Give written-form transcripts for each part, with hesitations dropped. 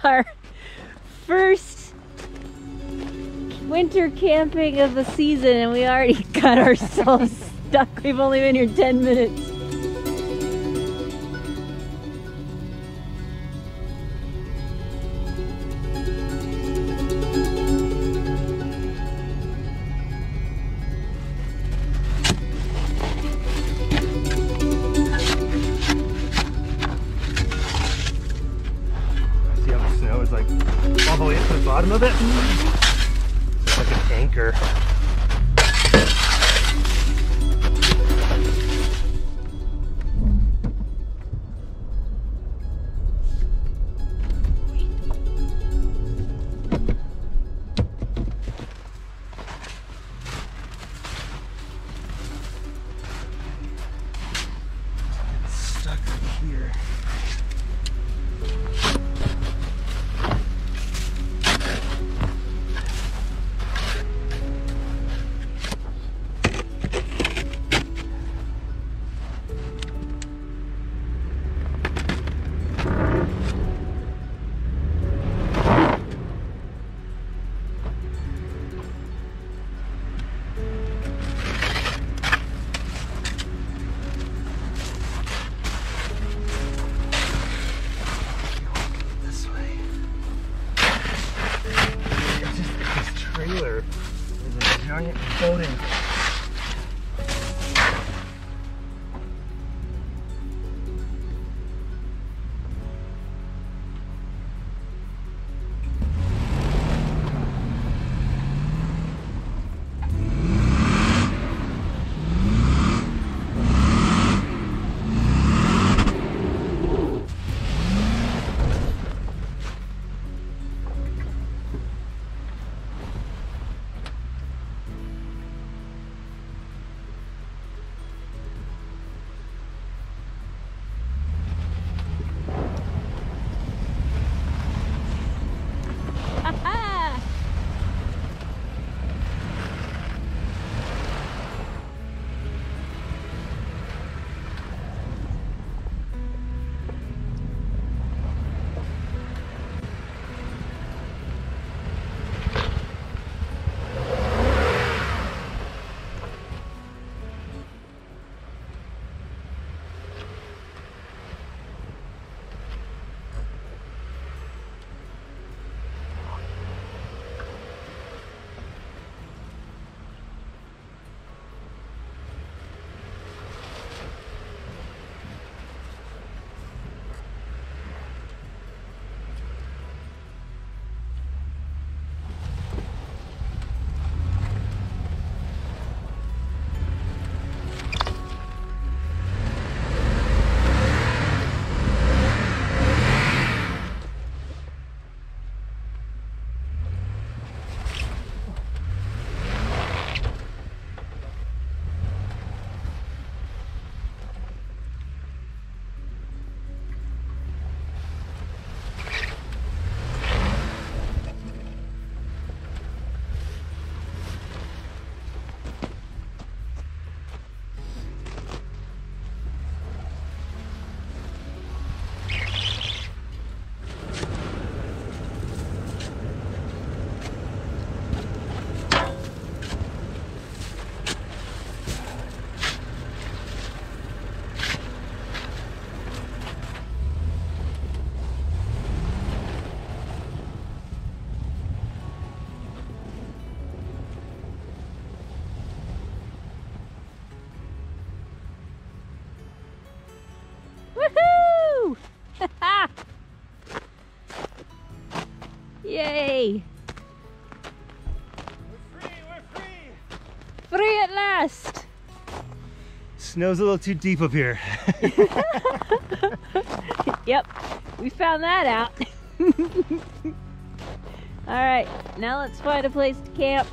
our first winter camping of the season and we already got ourselves stuck. We've only been here 10 minutes. See how the snow is like all the way up to the bottom of it? It's like an anchor. Stuck here. This way. It's just this trailer is a giant boating. Woohoo! Yay! We're free! Free at last! Snow's a little too deep up here. Yep, we found that out. Alright, now let's find a place to camp,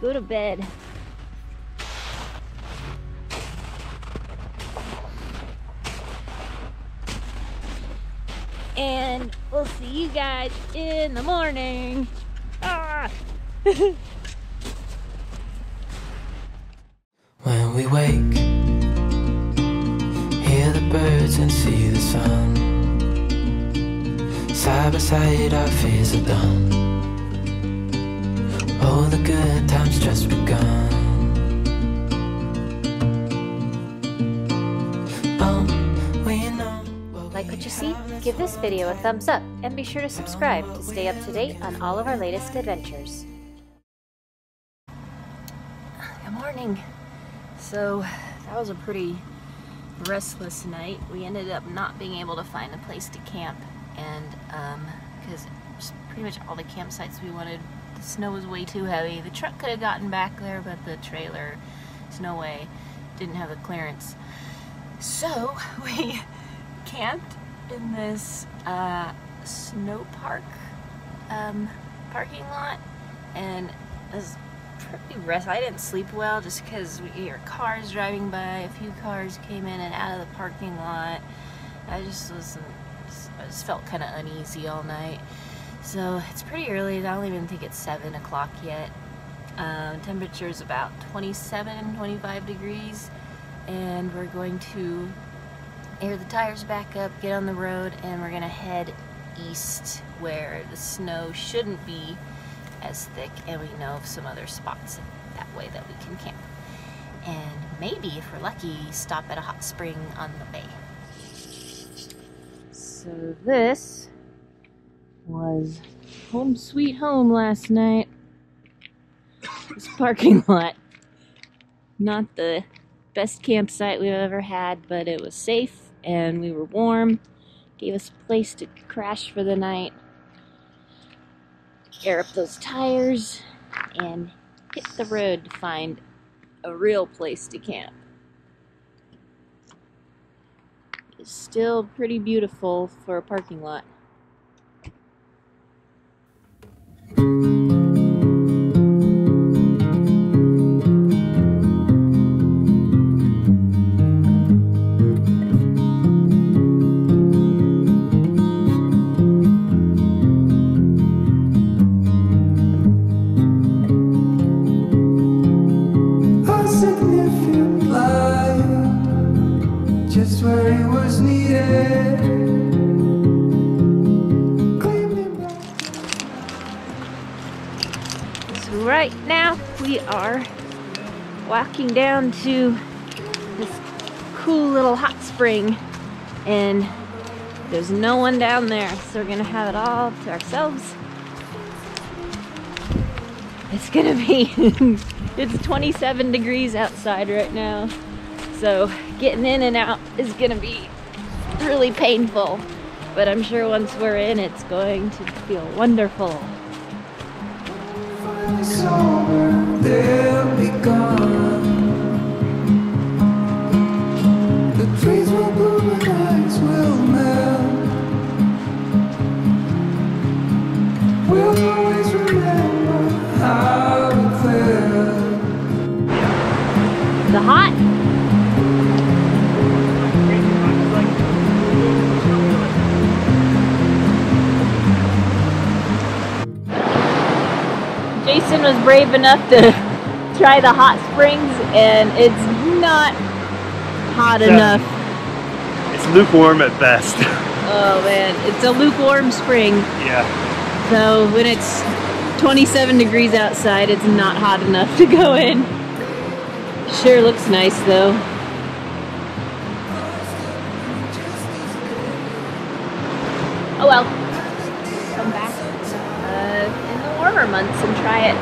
go to bed. And we'll see you guys in the morning. Ah! When we wake, hear the birds and see the sun. Side by side our fears are done. All the good times just begun. Like what you see? Give this video a thumbs up and be sure to subscribe to stay up to date on all of our latest adventures. Good morning. So that was a pretty restless night. We ended up not being able to find a place to camp, and because pretty much all the campsites we wanted, the snow was way too heavy. The truck could have gotten back there, but the trailer, there's no way, didn't have the clearance. So we camped in this snow park parking lot, and it was pretty restful. I didn't sleep well just because we hear cars driving by. A few cars came in and out of the parking lot. I just felt kind of uneasy all night. So it's pretty early. I don't even think it's 7 o'clock yet. Temperature is about 27, 25 degrees, and we're going to air the tires back up, get on the road, and we're gonna head east where the snow shouldn't be as thick, and we know of some other spots that way that we can camp. And maybe, if we're lucky, stop at a hot spring on the bay. So this was home sweet home last night. This parking lot. Not the best campsite we've ever had, but it was safe and we were warm. Gave us a place to crash for the night, air up those tires, and hit the road to find a real place to camp. It's still pretty beautiful for a parking lot. Just where it was needed. So right now we are walking down to this cool little hot spring, and there's no one down there, so we're gonna have it all to ourselves. It's gonna be it's 27 degrees outside right now. So getting in and out is gonna be really painful, but I'm sure once we're in, it's going to feel wonderful. They'll be gone. The trees will bloom and ice will melt. We'll always remember how it felt. The hot? Jason was brave enough to try the hot springs, and it's not hot enough. It's lukewarm at best. Oh man, it's a lukewarm spring. Yeah. So when it's 27 degrees outside, it's not hot enough to go in. Sure looks nice though. Oh well. Come back in the warmer months and try it.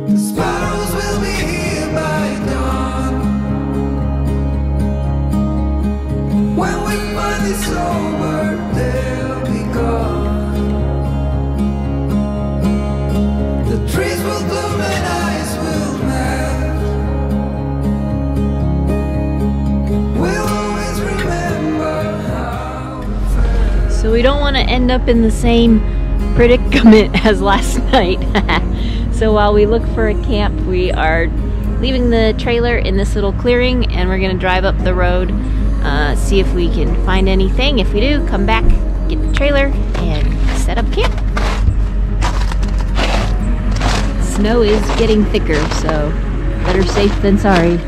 The sparrows will be here by dawn. When we find this over, they'll be gone. The trees will bloom and ice will melt. We'll always remember how it felt. So we don't want to end up in the same predicament as last night. So while we look for a camp, we are leaving the trailer in this little clearing, and we're going to drive up the road, see if we can find anything. If we do, come back, get the trailer, and set up camp. Snow is getting thicker, so better safe than sorry.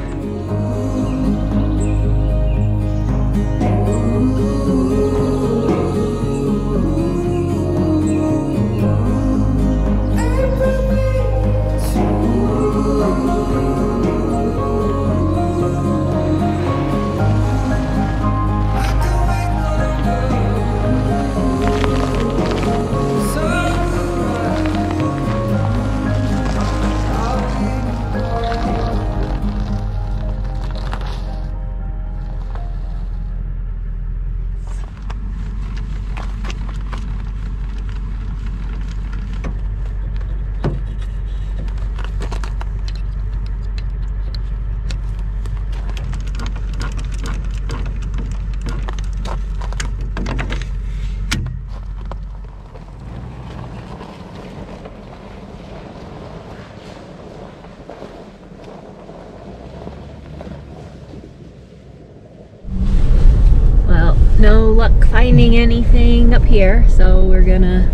no luck finding anything up here, so we're gonna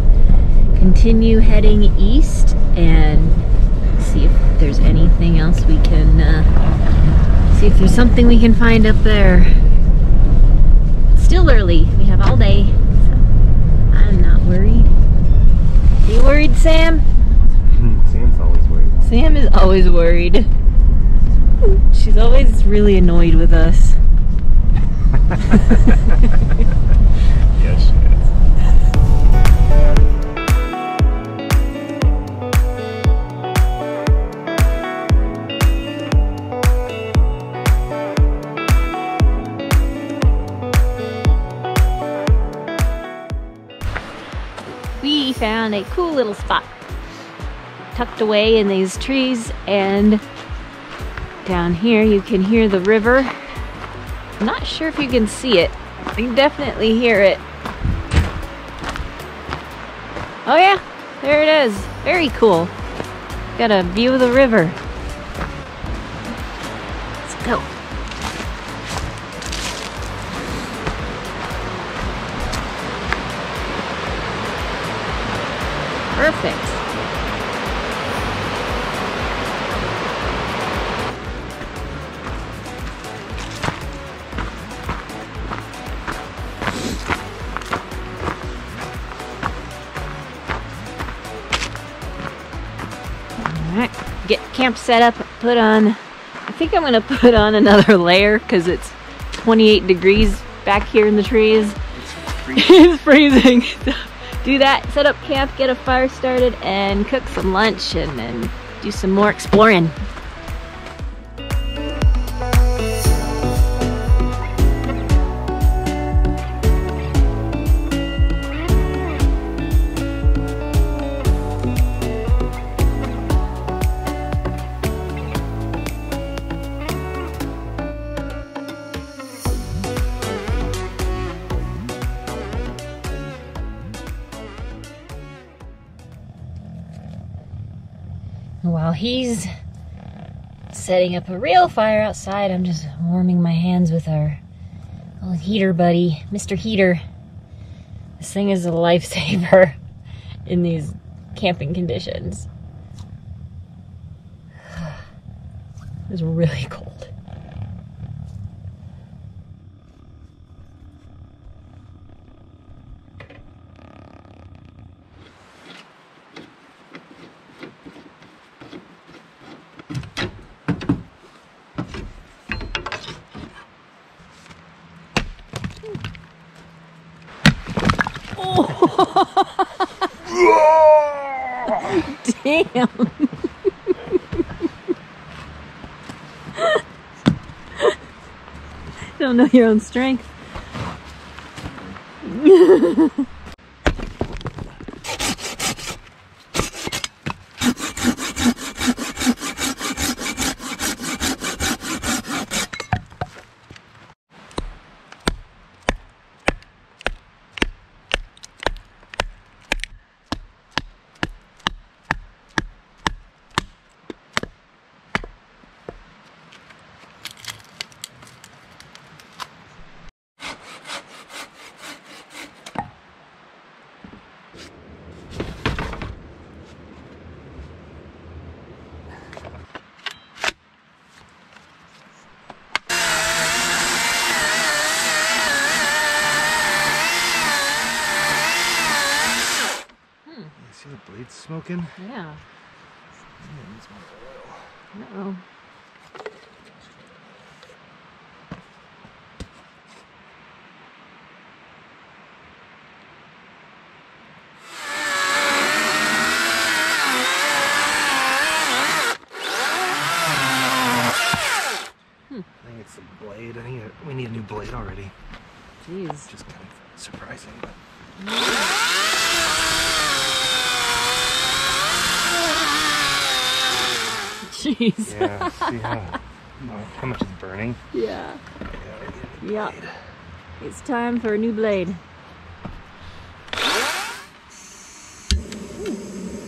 continue heading east and see if there's anything else we can, see if there's something we can find up there. It's still early, we have all day, so I'm not worried. Are you worried, Sam? Sam's always worried. Sam is always worried. She's always really annoyed with us. Yes, she is. We found a cool little spot tucked away in these trees, and down here you can hear the river. I'm not sure if you can see it. You can definitely hear it. Oh yeah, there it is. Very cool. Got a view of the river. Let's go. Perfect. Alright, get camp set up, put on, I think I'm gonna put on another layer because it's 28 degrees back here in the trees. It's freezing. Do that, set up camp, get a fire started, and cook some lunch, and then do some more exploring. While he's setting up a real fire outside, I'm just warming my hands with our little heater buddy, Mr. Heater. This thing is a lifesaver in these camping conditions. It's really cold. Damn. Don't know your own strength. See the blades smoking? Yeah. Uh-oh. I think it's the blade. I think we need a new blade already. Jeez. It's just kind of surprising, but... Jeez. Yeah, see how much is burning? Yeah. Yeah. Yeah. It's time for a new blade.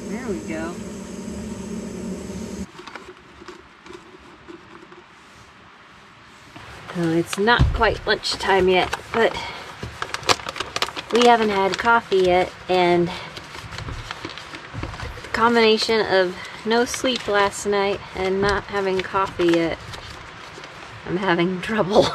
There we go. Well, it's not quite lunchtime yet, but We haven't had coffee yet, and the combination of no sleep last night and not having coffee yet, I'm having trouble.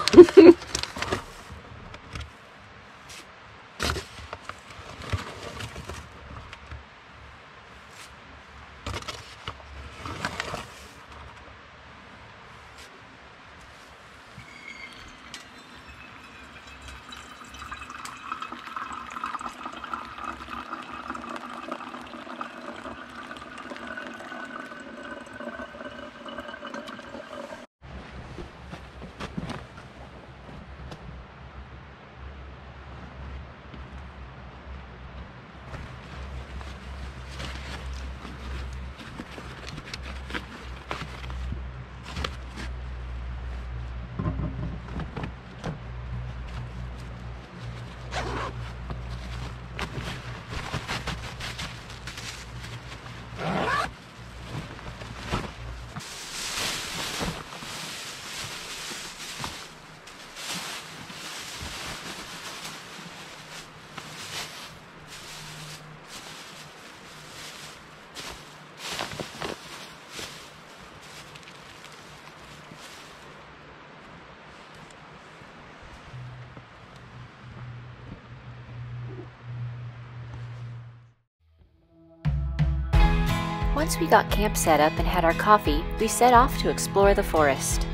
Once we got camp set up and had our coffee, we set off to explore the forest.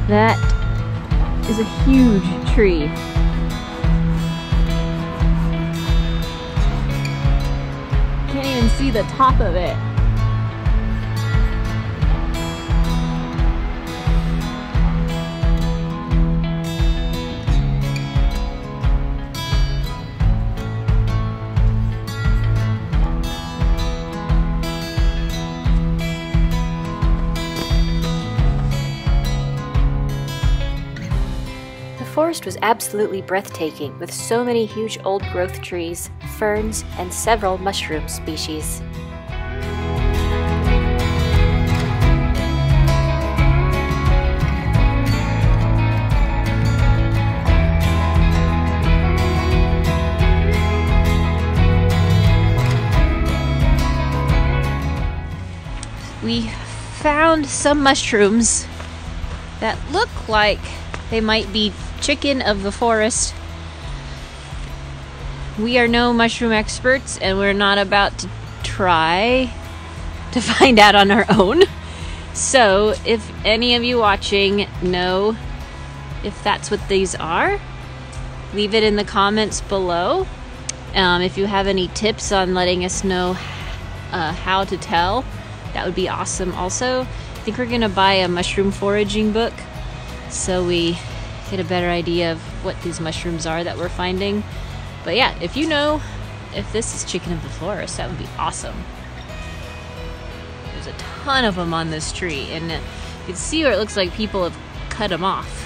That is a huge tree. Can't even see the top of it. The forest was absolutely breathtaking, with so many huge old-growth trees, ferns, and several mushroom species. We found some mushrooms that look like they might be chicken of the forest. We are no mushroom experts, and we're not about to try to find out on our own. So if any of you watching know if that's what these are, leave it in the comments below. If you have any tips on letting us know how to tell, that would be awesome. Also, I think we're gonna buy a mushroom foraging book so we get a better idea of what these mushrooms are that we're finding. But yeah, if you know if this is chicken of the forest, that would be awesome. There's a ton of them on this tree, and you can see where it looks like people have cut them off.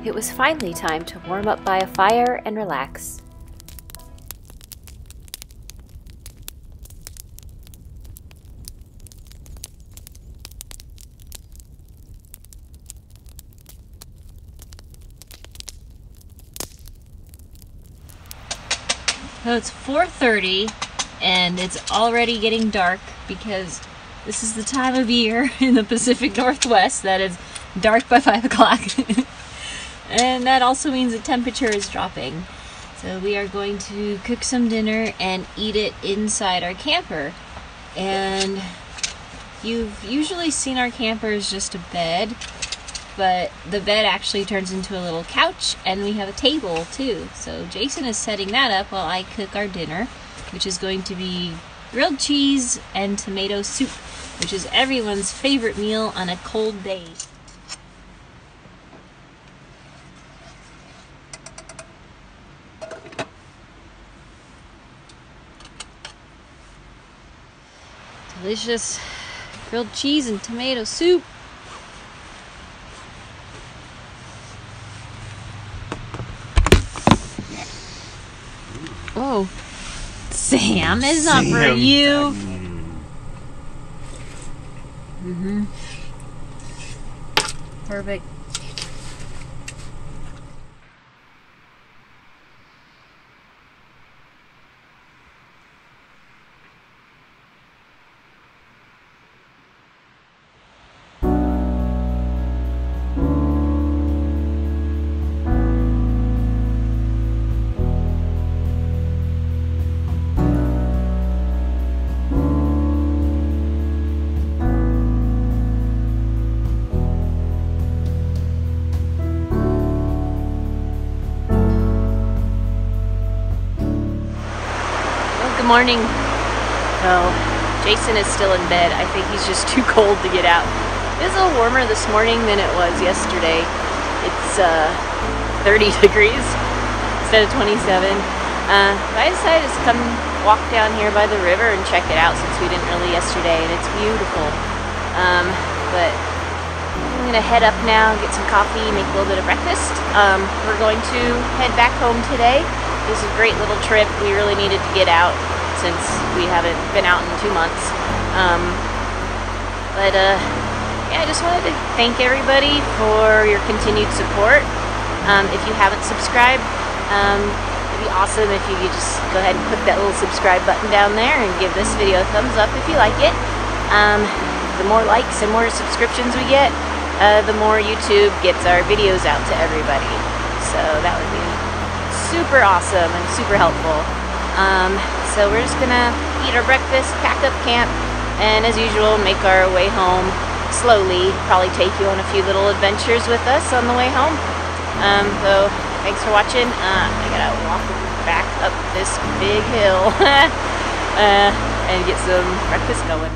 It was finally time to warm up by a fire and relax. So it's 4:30 and it's already getting dark because this is the time of year in the Pacific Northwest that is dark by 5 o'clock. And that also means the temperature is dropping. So we are going to cook some dinner and eat it inside our camper. And you've usually seen our camper as just a bed, but the bed actually turns into a little couch, and we have a table too. So Jason is setting that up while I cook our dinner. I'm which is going to be grilled cheese and tomato soup, which is everyone's favorite meal on a cold day. Delicious grilled cheese and tomato soup. Oh, Sam, it's not for you. Perfect. Good morning. Well, Jason is still in bed. I think he's just too cold to get out. It was a little warmer this morning than it was yesterday. It's 30 degrees instead of 27. I decided to come walk down here by the river and check it out since we didn't really yesterday, and it's beautiful. But I'm gonna head up now, get some coffee, make a little bit of breakfast. We're going to head back home today. This is a great little trip. We really needed to get out since we haven't been out in 2 months. Yeah, I just wanted to thank everybody for your continued support. If you haven't subscribed, it'd be awesome if you could just go ahead and click that little subscribe button down there and give this video a thumbs up if you like it. The more likes and more subscriptions we get, the more YouTube gets our videos out to everybody. So that would be super awesome and super helpful. So we're just gonna eat our breakfast, pack up camp, and as usual make our way home slowly. Probably take you on a few little adventures with us on the way home. So thanks for watching. I gotta walk back up this big hill and get some breakfast going.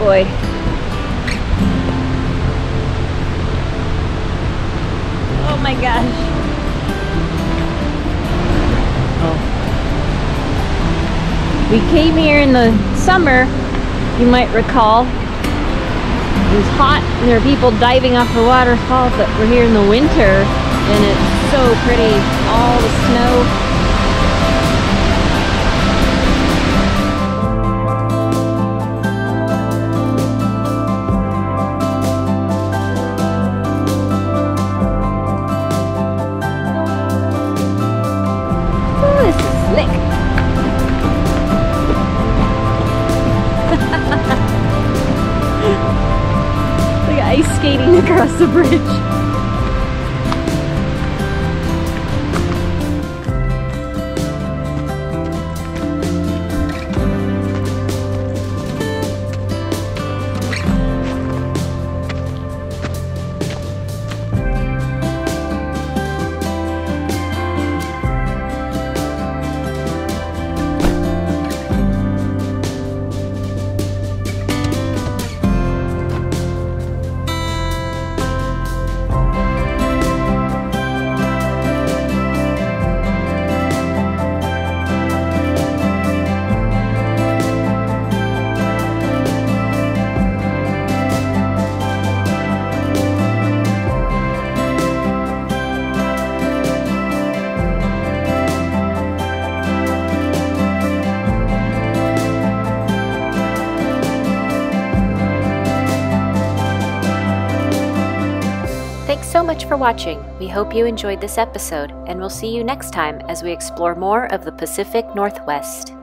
boy. Oh my gosh. Oh. We came here in the summer, you might recall. It was hot and there were people diving off the waterfall, but we're here in the winter and it's so pretty. All the snow. Ice skating across the bridge. Thanks so much for watching. We hope you enjoyed this episode, and we'll see you next time as we explore more of the Pacific Northwest.